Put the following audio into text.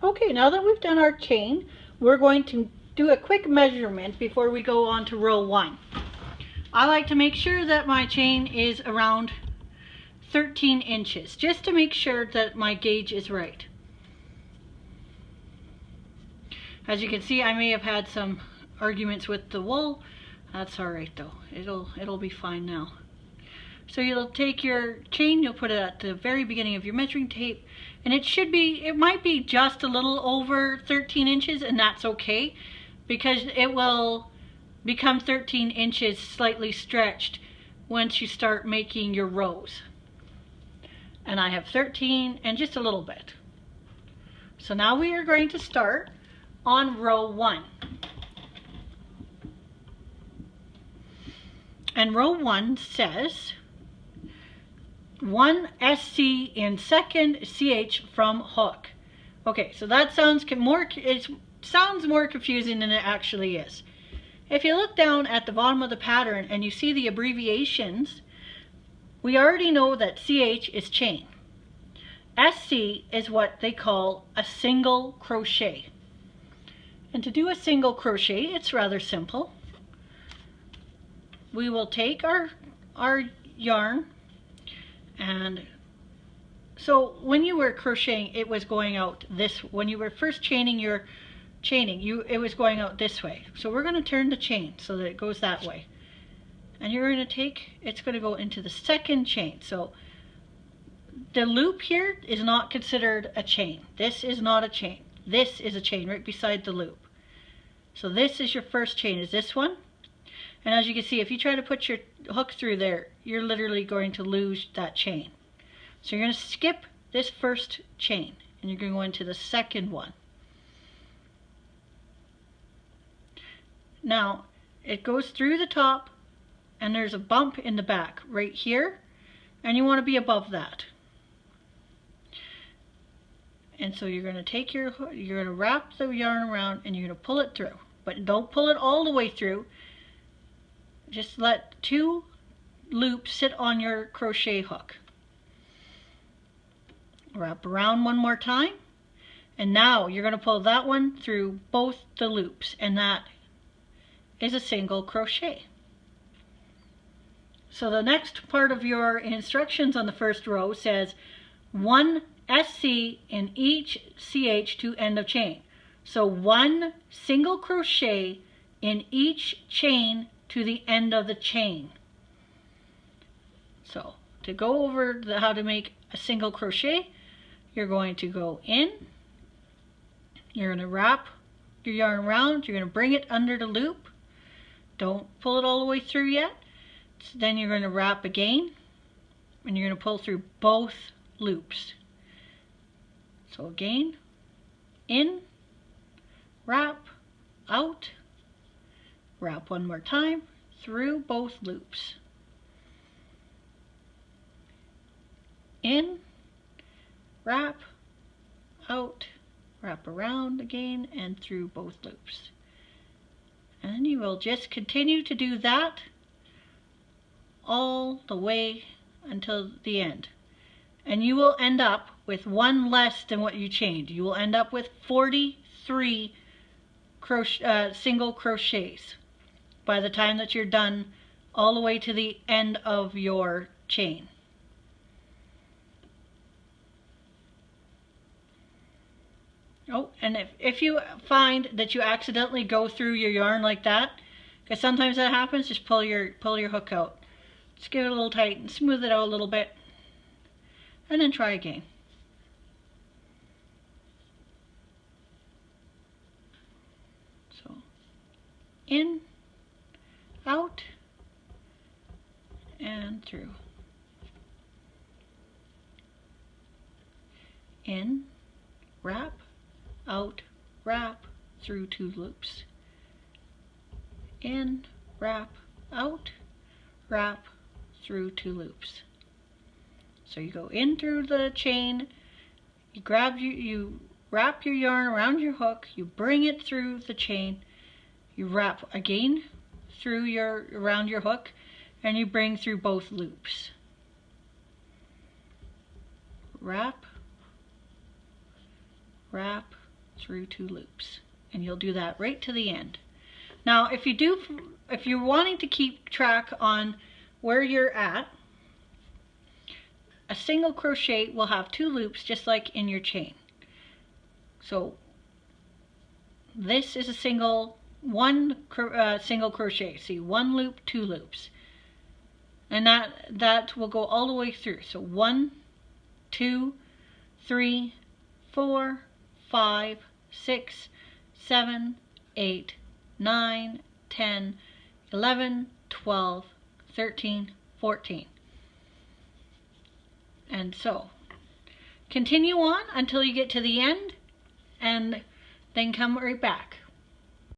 Okay, now that we've done our chain, we're going to do a quick measurement before we go on to row 1. I like to make sure that my chain is around 13 inches, just to make sure that my gauge is right. As you can see, I may have had some arguments with the wool. That's alright though, it'll be fine now. So you'll take your chain, you'll put it at the very beginning of your measuring tape, and it might be just a little over 13 inches, and that's okay, because it will become 13 inches slightly stretched once you start making your rows. And I have 13 and just a little bit. So now we are going to start on row 1. And row 1 says 1 SC in second CH from hook. Okay, so that sounds more confusing than it actually is. If you look down at the bottom of the pattern and you see the abbreviations, we already know that CH is chain. SC is what they call a single crochet. And to do a single crochet, it's rather simple. We will take our yarn, and so when you were crocheting, it was going out this, when you were first chaining your it was going out this way. So we're going to turn the chain so that it goes that way. And you're going to take, it's going to go into the second chain. So the loop here is not considered a chain. This is not a chain. This is a chain right beside the loop. So this is your first chain, is this one. And as you can see, if you try to put your hook through there, you're literally going to lose that chain. So you're going to skip this first chain and you're going to go into the second one. Now, it goes through the top and there's a bump in the back right here, and you want to be above that. And so you're going to take you're going to wrap the yarn around and you're going to pull it through. But don't pull it all the way through. Just let 2 loops sit on your crochet hook. Wrap around one more time, and now you're going to pull that one through both the loops, and that is a single crochet. So the next part of your instructions on the first row says 1 SC in each CH to end of chain. So 1 single crochet in each chain to the end of the chain. So to go over how to make a single crochet, you're going to go in, you're going to wrap your yarn around, you're going to bring it under the loop. Don't pull it all the way through yet. So then you're going to wrap again, and you're going to pull through both loops. So again, in, wrap, out, wrap one more time through both loops. In, wrap, out, wrap around again and through both loops. And you will just continue to do that all the way until the end. And you will end up with 1 less than what you chained. You will end up with 43 single crochets by the time that you're done all the way to the end of your chain. Oh, and if you find that you accidentally go through your yarn like that, because sometimes that happens, just pull your hook out. Just give it a little tight and smooth it out a little bit, and then try again. So, in, out, and through. In, wrap, out, wrap, through 2 loops. In, wrap, out, wrap, through 2 loops. So you go in through the chain, you wrap your yarn around your hook, you bring it through the chain, you wrap again through around your hook, and you bring through both loops. Wrap, wrap, through 2 loops, and you'll do that right to the end. Now if you're wanting to keep track on where you're at, a single crochet will have 2 loops just like in your chain. So this is a single crochet. See, 1 loop, 2 loops, and that will go all the way through. So 1, 2, 3, 4, 5, 6, 7, 8, 9, 10, 11, 12, 13, 14. And so continue on until you get to the end, and then come right back.